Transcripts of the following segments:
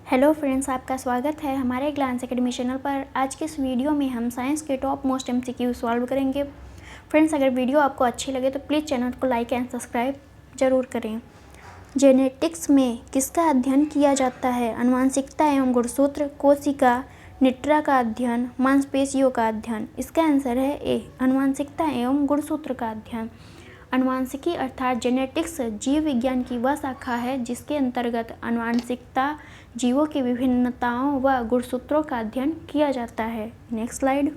Hello friends, आपका स्वागत है हमारे ग्लांस एकेडमी चैनल पर। आज के इस वीडियो में हम साइंस के टॉप मोस्ट एमसीक्यू सॉल्व करेंगे। फ्रेंड्स, अगर वीडियो आपको अच्छी लगे तो प्लीज़ चैनल को लाइक एंड सब्सक्राइब जरूर करें। जेनेटिक्स में किसका अध्ययन किया जाता है? आनुवंशिकता एवं गुणसूत्र, कोशिका, निट्रा का अध्ययन, मांसपेशियों का अध्ययन। इसका आंसर है ए, आनुवंशिकता एवं गुणसूत्र का अध्ययन। आनुवंशिकी अर्थात जेनेटिक्स जीव विज्ञान की वह शाखा है जिसके अंतर्गत आनुवंशिकता, जीवों की विभिन्नताओं व गुणसूत्रों का अध्ययन किया जाता है। Next slide.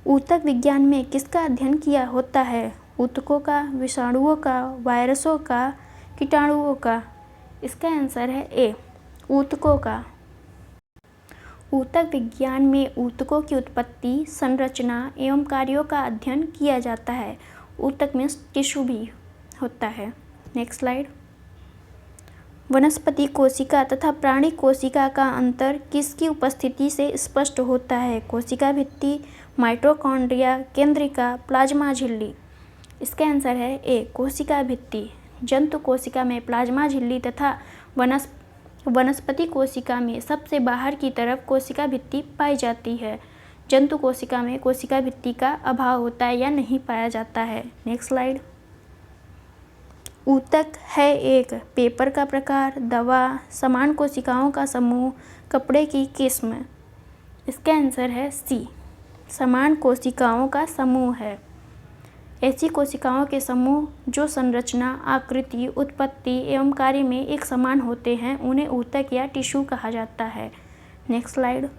ऊतक विज्ञान में किसका अध्ययन किया होता है? ऊतकों का, विषाणुओं का, वायरसों का, कीटाणुओं का। इसका आंसर है ए, ऊतकों का। ऊतक विज्ञान में ऊतकों की उत्पत्ति, संरचना एवं कार्यों का अध्ययन किया जाता है। ऊतक में टिश्यू भी होता है। Next slide. वनस्पति कोशिका तथा प्राणी कोशिका का अंतर किसकी उपस्थिति से स्पष्ट होता है? कोशिका भित्ति, माइटोकॉन्ड्रिया, केंद्रिका, प्लाज्मा झिल्ली। इसका आंसर है ए, कोशिका भित्ति। जंतु कोशिका में प्लाज्मा झिल्ली तथा वनस्पति कोशिका में सबसे बाहर की तरफ कोशिका भित्ति पाई जाती है। जंतु कोशिका में कोशिका भित्ति का अभाव होता है या नहीं पाया जाता है। Next slide. ऊतक है एक पेपर का प्रकार, दवा, समान कोशिकाओं का समूह, कपड़े की किस्म। इसका आंसर है सी, समान कोशिकाओं का समूह है। ऐसी कोशिकाओं के समूह जो संरचना, आकृति, उत्पत्ति एवं कार्य में एक समान होते हैं उन्हें ऊतक या टिश्यू कहा जाता है। Next slide.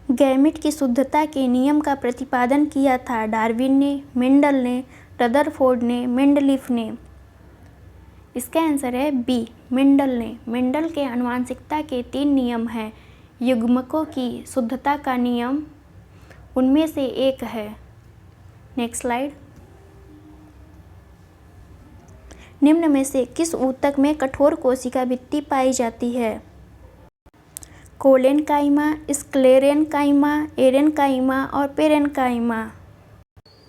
गैमीट की शुद्धता के नियम का प्रतिपादन किया था डार्विन ने, मेंडल ने, रदरफोर्ड ने, मेंडलीफ ने। इसका आंसर है बी, मेंडल ने। मेंडल के आनुवंशिकता के 3 नियम हैं। युग्मकों की शुद्धता का नियम उनमें से एक है। Next slide. निम्न में से किस ऊतक में कठोर कोशिका भित्ति पाई जाती है? कोलेनकाइमा, स्क्लेरेनकाइमा, एरेनकाइमा और पेरेनकाइमा।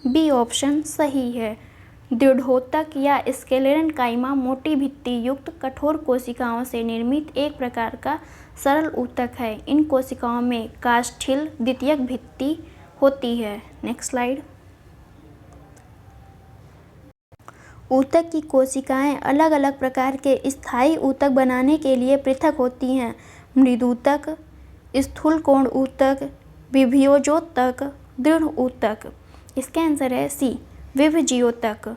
बी ऑप्शन सही है। दृढ़ोतक या स्क्लेरेनकाइमा मोटी भित्ति युक्त कठोर कोशिकाओं से निर्मित एक प्रकार का सरल ऊतक है। इन कोशिकाओं में कास्टिल द्वितीयक भित्ति होती है। Next slide. ऊतक की कोशिकाएं अलग अलग प्रकार के स्थायी ऊतक बनाने के लिए पृथक होती हैं। मृदूतक, स्थूल कोण ऊतक, विभेज्योतक, दृढ़ ऊतक। इसका आंसर है सी, विभेज्योतक।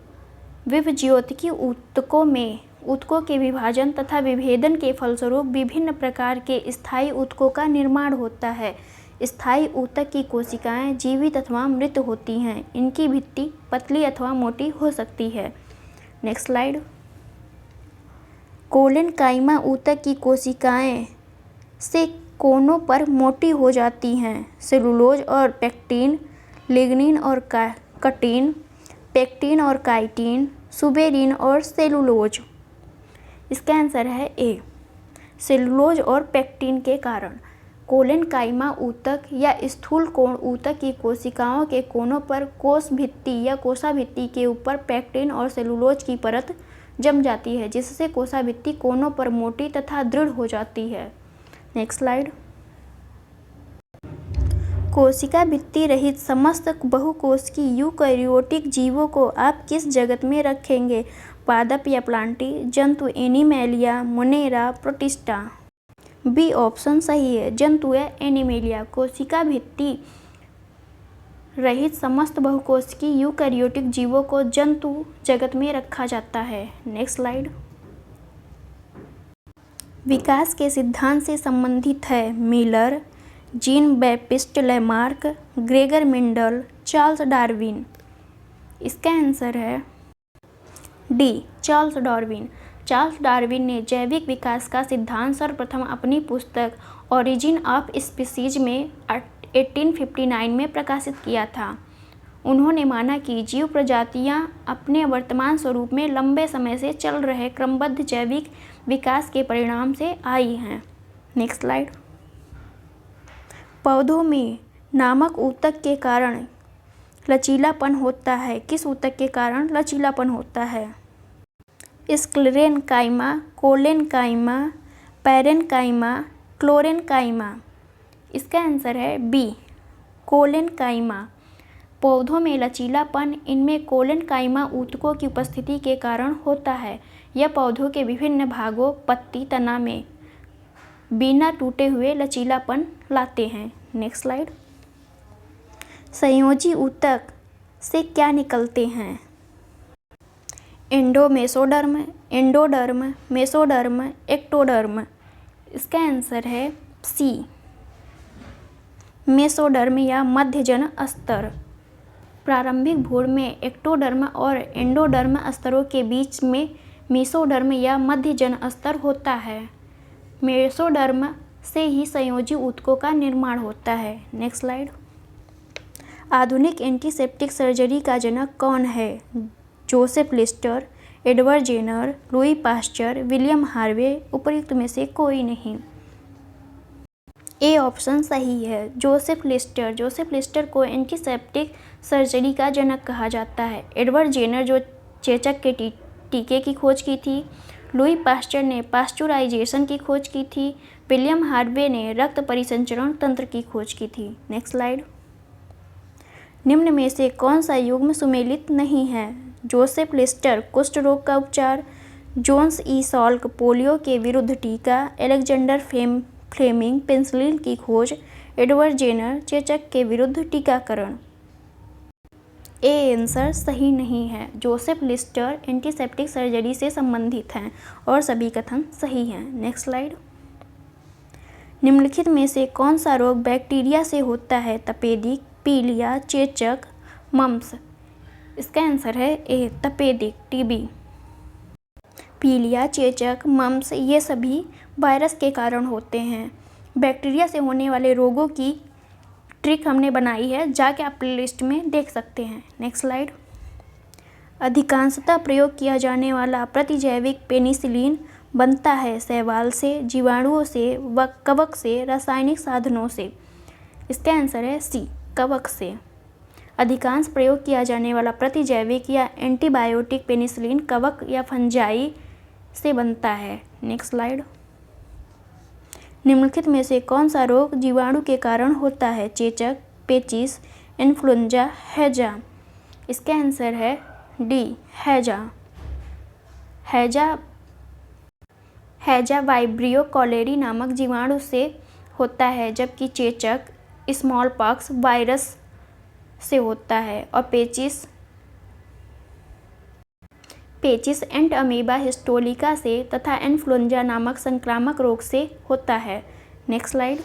विभेज्योतकी ऊतकों में ऊतकों के विभाजन तथा विभेदन के फलस्वरूप विभिन्न प्रकार के स्थायी ऊतकों का निर्माण होता है। स्थायी ऊतक की कोशिकाएं जीवित अथवा मृत होती हैं। इनकी भित्ति पतली अथवा मोटी हो सकती है। Next slide. कोलेनकाइमा ऊतक की कोशिकाएं से कोनों पर मोटी हो जाती हैं। सेलुलोज और पेक्टिन, लिग्निन और कटिन, पेक्टिन और काइटिन, सुबेरिन और सेलुलोज। इसका आंसर है ए, सेलुलोज और पेक्टिन के कारण। कोलेनकाइमा ऊतक या स्थूल कोण ऊतक की कोशिकाओं के कोनों पर कोश भित्ति या कोशाभित्ति के ऊपर पेक्टिन और सेलुलोज की परत जम जाती है, जिससे कोशाभित्ति कोनों पर मोटी तथा दृढ़ हो जाती है। Next slide. कोशिका भित्ति रहित समस्त बहुकोशिकीय यूकैरियोटिक जीवों को आप किस जगत में रखेंगे? पादप या प्लांटी, जंतु एनिमैलिया, मोनेरा, प्रोटिस्टा। बी ऑप्शन सही है, जंतु या एनिमैलिया। कोशिका भित्ति रहित समस्त बहुकोशिकीय यूकैरियोटिक जीवों को जंतु जगत में रखा जाता है। Next slide. विकास के सिद्धांत से संबंधित है Miller, Jean Baptiste Lamarck, Gregor Mendel, Charles Darwin. इसका आंसर है D, Charles Darwin. Charles Darwin ने जैविक विकास का सिद्धांत सर्वप्रथम अपनी पुस्तक ओरिजिन ऑफ स्पीसीज में 1859 में प्रकाशित किया था। उन्होंने माना कि जीव प्रजातियां अपने वर्तमान स्वरूप में लंबे समय से चल रहे क्रमबद्ध जैविक विकास के परिणाम से आई हैं। Next slide. पौधों में नामक ऊतक के कारण लचीलापन होता है। किस ऊतक के कारण लचीलापन होता है? Sclerenchyma, collenchyma, parenchyma, क्लोरेन्काइमा। इसका आंसर है बी, कोलेन्काइमा। पौधों में लचीलापन इनमें कोलेन्काइमा ऊतकों की उपस्थिति के कारण होता है। यह पौधों के विभिन्न भागों, पत्ती, तना में बिना टूटे हुए लचीलापन लाते हैं। Next slide. संयोजी ऊतक से क्या निकलते हैं? एंडोमेसोडर्म, एंडोडर्म, मेसोडर्म, एक्टोडर्म। इसका आंसर है सी, मेसोडर्म या मध्यजन स्तर। प्रारंभिक भ्रूण में एक्टोडर्म और एंडोडर्म स्तरों के बीच में मेसोडर्म या मध्यजन स्तर होता है। मेसोडर्म से ही संयोजी ऊतकों का निर्माण होता है। Next slide. आधुनिक एंटीसेप्टिक सर्जरी का जनक कौन है? Joseph Lister, Edward Jenner, Louis Pasteur, William Harvey. उपर्युक्त में से कोई नहीं। ए ऑप्शन सही है, जोसेफ लिस्टर। जोसेफ लिस्टर को एंटीसेप्टिक सर्जरी का जनक कहा जाता है। एडवर्ड जेनर जो चेचक के टीके की खोज की थी। लुई पास्चर ने पास्चुराइजेशन की खोज की थी। विलियम हार्वे ने रक्त परिसंचरण तंत्र की खोज की थी। Next slide. निम्न में से कौन सा युग्म सुमेलित नहीं है? जोसेफ लिस्टर, कुष्ठ रोग का उपचार। जोन्स ई सॉल्क, पोलियो के विरुद्ध टीका। अलेक्जेंडर फ्लेमिंग, पेनिसिलिन की खोज। एडवर्ड जेनर, चेचक के विरुद्ध टीकाकरण। ए आंसर सही नहीं है। जोसेफ लिस्टर एंटीसेप्टिक सर्जरी से संबंधित हैं और सभी कथन सही हैं। Next slide. निम्नलिखित में से कौन सा रोग बैक्टीरिया से होता है? तपेदिक, पीलिया, चेचक, मम्प्स। इसका आंसर है ए, तपेदिक, टीबी। पीलिया, चेचक, मम्प्स ये सभी वायरस के कारण होते हैं। बैक्टीरिया से होने वाले रोगों की ट्रिक हमने बनाई है, जाके आप प्लेलिस्ट में देख सकते हैं। Next slide. अधिकांशतः प्रयोग किया जाने वाला प्रतिजैविक पेनिसिलिन बनता है शैवाल से, जीवाणुओं से व कवक से, रासायनिक साधनों से। इसका आंसर है सी, कवक से। अधिकांश प्रयोग किया जाने वाला प्रतिजैविक या एंटीबायोटिक पेनिसिलिन कवक या फंजाई से बनता है। Next slide. निम्नलिखित में से कौन सा रोग जीवाणु के कारण होता है? चेचक, पेचिस, इन्फ्लुएंजा, हैजा। इसका आंसर है डी, हैजा। हैजा वाइब्रियो कॉलेरी नामक जीवाणु से होता है, जबकि चेचक स्मॉल पॉक्स वायरस से होता है और पेचिस एंट अमीबा हिस्टोलिका से तथा इन्फ्लुएंजा नामक संक्रामक रोग से होता है। Next slide.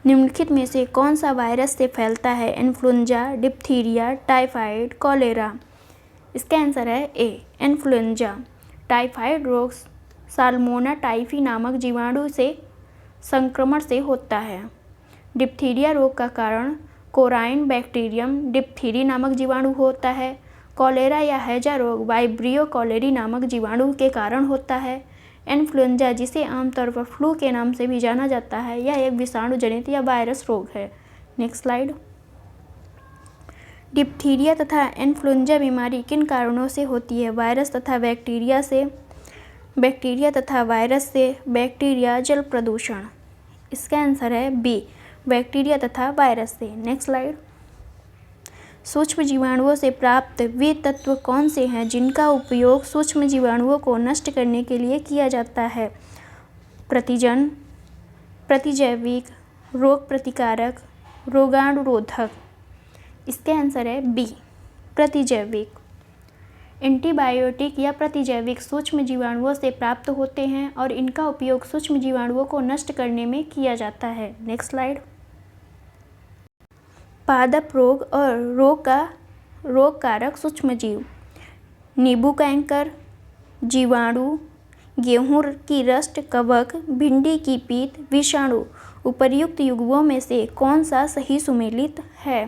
निम्नलिखित में से कौन सा वायरस से फैलता है? Influenza, diphtheria, typhoid, cholera. इसका आंसर है ए, इन्फ्लुएंजा। टाइफाइड रोग साल्मोना टाइफी नामक जीवाणु से संक्रमण से होता है। डिप्थीरिया रोग का कारण कोराइन बैक्टीरियम डिप्थीरी नामक जीवाणु होता है। कॉलेरा या हैजा रोग वाइब्रियो कॉलेरी नामक जीवाणु के कारण होता है। इन्फ्लुएंजा, जिसे आमतौर पर फ्लू के नाम से भी जाना जाता है, यह एक विषाणु जनित या वायरस रोग है। Next slide. डिप्थीरिया तथा इन्फ्लुएंजा बीमारी किन कारणों से होती है? वायरस तथा बैक्टीरिया से। बैक्टीरिया तथा वायरस से। बैक्टीरिया, जल प्रदूषण। इसका आंसर है बी, बैक्टीरिया तथा वायरस से। Next slide. सूक्ष्म जीवाणुओं से प्राप्त वे तत्व कौन से हैं जिनका उपयोग सूक्ष्म जीवाणुओं को नष्ट करने के लिए किया जाता है? प्रतिजन, प्रतिजैविक, रोग प्रतिकारक, रोगाणुरोधक। इसका आंसर है बी, प्रतिजैविक। एंटीबायोटिक या प्रतिजैविक सूक्ष्म जीवाणुओं से प्राप्त होते हैं और इनका उपयोग सूक्ष्म जीवाणुओं को नष्ट करने में किया जाता है। Next slide. पादप रोग और रोग कारक सूक्ष्मजीव। नींबू कैंकर, जीवाणु, गेहूं की रस्ट, कवक, भिंडी की पीत, विषाणु। उपर्युक्त युग्मों में से कौन सा सही सुमेलित है?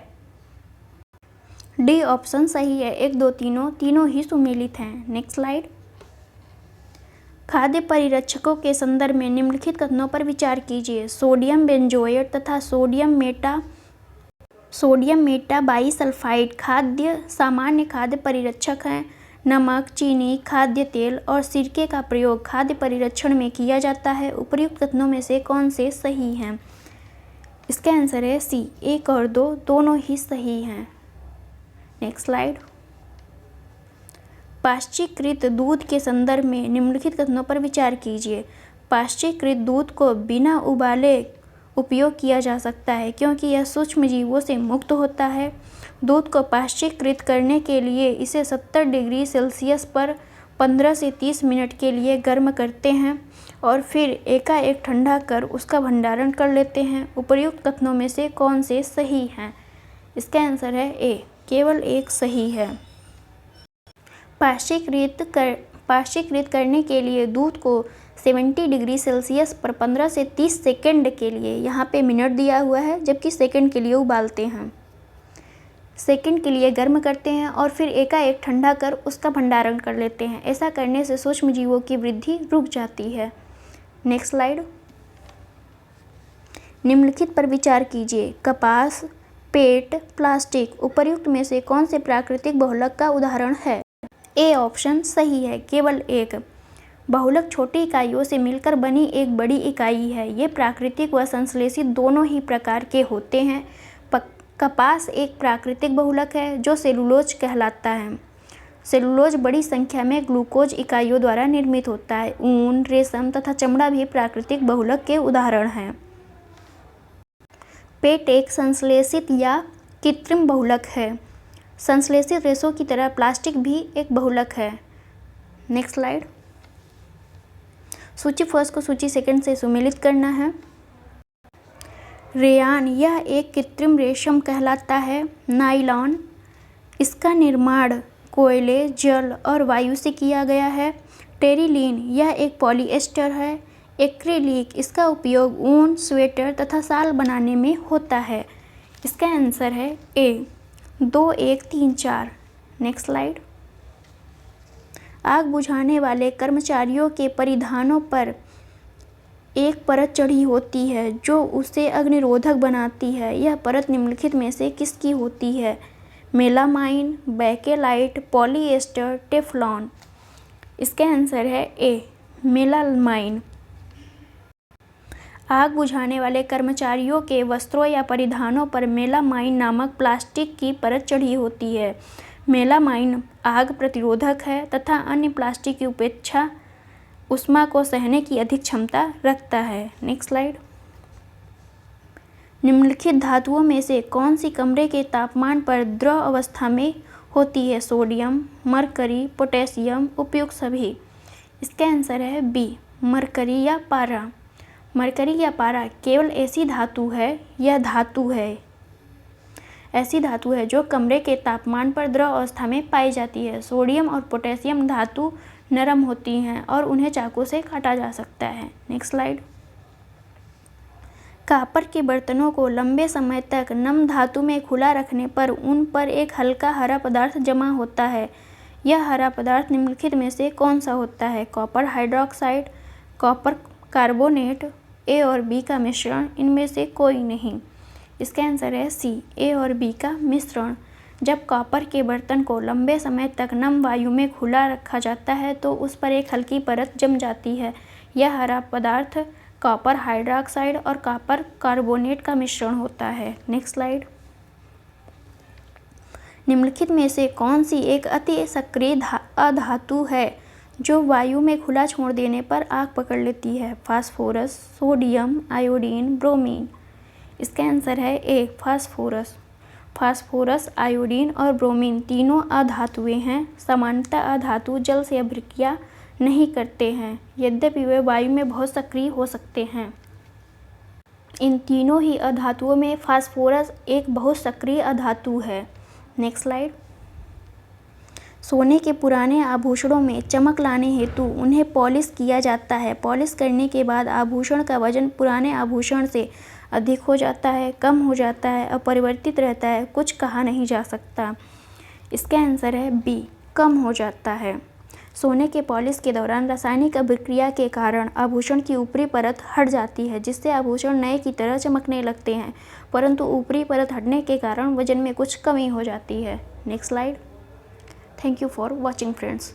डी ऑप्शन सही है। 1, 2, तीनों ही सुमेलित हैं। Next slide. खाद्य परिरक्षकों के संदर्भ में निम्नलिखित कथनों पर विचार कीजिए। सोडियम बेंजोएट तथा सोडियम मेटा बाईसल्फाइड सामान्य खाद्य परिरक्षक हैं। नमक, चीनी, खाद्य तेल और सिरके का प्रयोग खाद्य परिरक्षण में किया जाता है। उपर्युक्त कथनों में से कौन से सही हैं? इसका आंसर है सी, 1 और 2 दोनों ही सही हैं। Next slide. पाश्चीकृत दूध के संदर्भ में निम्नलिखित कथनों पर विचार कीजिए। पाश्चीकृत दूध को बिना उबाले उपयोग किया जा सकता है क्योंकि यह सूक्ष्म जीवों से मुक्त होता है। दूध को पाश्चीकृत करने के लिए इसे 70 डिग्री सेल्सियस पर 15 से 30 मिनट के लिए गर्म करते हैं और फिर एकाएक ठंडा कर उसका भंडारण कर लेते हैं। उपर्युक्त कथनों में से कौन से सही हैं? इसका आंसर है ए, केवल एक सही है। पाश्चीकृत करने के लिए दूध को 70 डिग्री सेल्सियस पर 15 से 30 सेकंड के लिए, यहाँ पे मिनट दिया हुआ है जबकि सेकंड के लिए उबालते हैं, सेकंड के लिए गर्म करते हैं और फिर एकाएक ठंडा कर उसका भंडारण कर लेते हैं। ऐसा करने से सूक्ष्म जीवों की वृद्धि रुक जाती है। Next slide. निम्नलिखित पर विचार कीजिए। कपास, पेट, प्लास्टिक उपर्युक्त में से कौन से प्राकृतिक बहुलक का उदाहरण है? ए ऑप्शन सही है, केवल एक। बहुलक छोटी इकाइयों से मिलकर बनी एक बड़ी इकाई है। ये प्राकृतिक व संश्लेषित दोनों ही प्रकार के होते हैं। कपास एक प्राकृतिक बहुलक है जो सेलुलोज कहलाता है। सेलुलोज बड़ी संख्या में ग्लूकोज इकाइयों द्वारा निर्मित होता है। ऊन, रेशम तथा चमड़ा भी प्राकृतिक बहुलक के उदाहरण हैं। पेट एक संश्लेषित या कृत्रिम बहुलक है। संश्लेषित रेशों की तरह प्लास्टिक भी एक बहुलक है। Next slide. सूची फर्स्ट को सूची सेकंड से सुमेलित करना है। रेयान यह एक कृत्रिम रेशम कहलाता है। नायलॉन इसका निर्माण कोयले, जल और वायु से किया गया है। टेरिलीन यह एक पॉलिएस्टर है। एक्रिलिक इसका उपयोग ऊन, स्वेटर तथा शाल बनाने में होता है। इसका आंसर है ए, 2, 1, 3, 4। Next slide. आग बुझाने वाले कर्मचारियों के परिधानों पर एक परत चढ़ी होती है जो उसे अग्निरोधक बनाती है। यह परत निम्नलिखित में से किसकी होती है? Melamine, Bakelite, polyester, Teflon. इसका आंसर है ए, मेलामाइन। आग बुझाने वाले कर्मचारियों के वस्त्रों या परिधानों पर मेलामाइन नामक प्लास्टिक की परत चढ़ी होती है। मेलामाइन आग प्रतिरोधक है तथा अन्य प्लास्टिक की अपेक्षा ऊष्मा को सहने की अधिक क्षमता रखता है। Next slide. निम्नलिखित धातुओं में से कौन सी कमरे के तापमान पर द्रव अवस्था में होती है? सोडियम, मरकरी, पोटेशियम, उपयुक्त सभी। इसका आंसर है बी, मरकरी या पारा। मरकरी या पारा केवल ऐसी धातु है, यह धातु है, ऐसी धातु है जो कमरे के तापमान पर द्रव अवस्था में पाई जाती है। सोडियम और पोटेशियम धातु नरम होती हैं और उन्हें चाकू से काटा जा सकता है। Next slide. कॉपर के बर्तनों को लंबे समय तक नम धातु में खुला रखने पर उन पर एक हल्का हरा पदार्थ जमा होता है। यह हरा पदार्थ निम्नलिखित में से कौन सा होता है? कॉपर हाइड्रोक्साइड, कॉपर कार्बोनेट, ए और बी का मिश्रण, इनमें से कोई नहीं। इसका आंसर है सी, ए और बी का मिश्रण। जब कॉपर के बर्तन को लंबे समय तक नम वायु में खुला रखा जाता है तो उस पर एक हल्की परत जम जाती है। यह हरा पदार्थ कॉपर हाइड्रोक्साइड और कॉपर कार्बोनेट का मिश्रण होता है। Next slide. निम्नलिखित में से कौन सी एक अति सक्रिय अधातु है जो वायु में खुला छोड़ देने पर आग पकड़ लेती है? Phosphorus, sodium, iodine, bromine. इसका आंसर है ए, फास्फोरस। फास्फोरस, आयोडीन और ब्रोमीन तीनों अधातुएं हैं। सामान्यतः अधातु जल से अभिक्रिया नहीं करते हैं, यद्यपि वे वायु में बहुत सक्रिय हो सकते हैं। इन तीनों ही अधातुओं में फास्फोरस एक बहुत सक्रिय अधातु है। Next slide. सोने के पुराने आभूषणों में चमक लाने हेतु उन्हें पॉलिश किया जाता है। पॉलिश करने के बाद आभूषण का वजन पुराने आभूषण से अधिक हो जाता है, कम हो जाता है, अपरिवर्तित रहता है, कुछ कहा नहीं जा सकता। इसका आंसर है बी, कम हो जाता है। सोने के पॉलिश के दौरान रासायनिक अभिक्रिया के कारण आभूषण की ऊपरी परत हट जाती है जिससे आभूषण नए की तरह चमकने लगते हैं, परंतु ऊपरी परत हटने के कारण वजन में कुछ कमी हो जाती है। Next slide. Thank you for watching friends.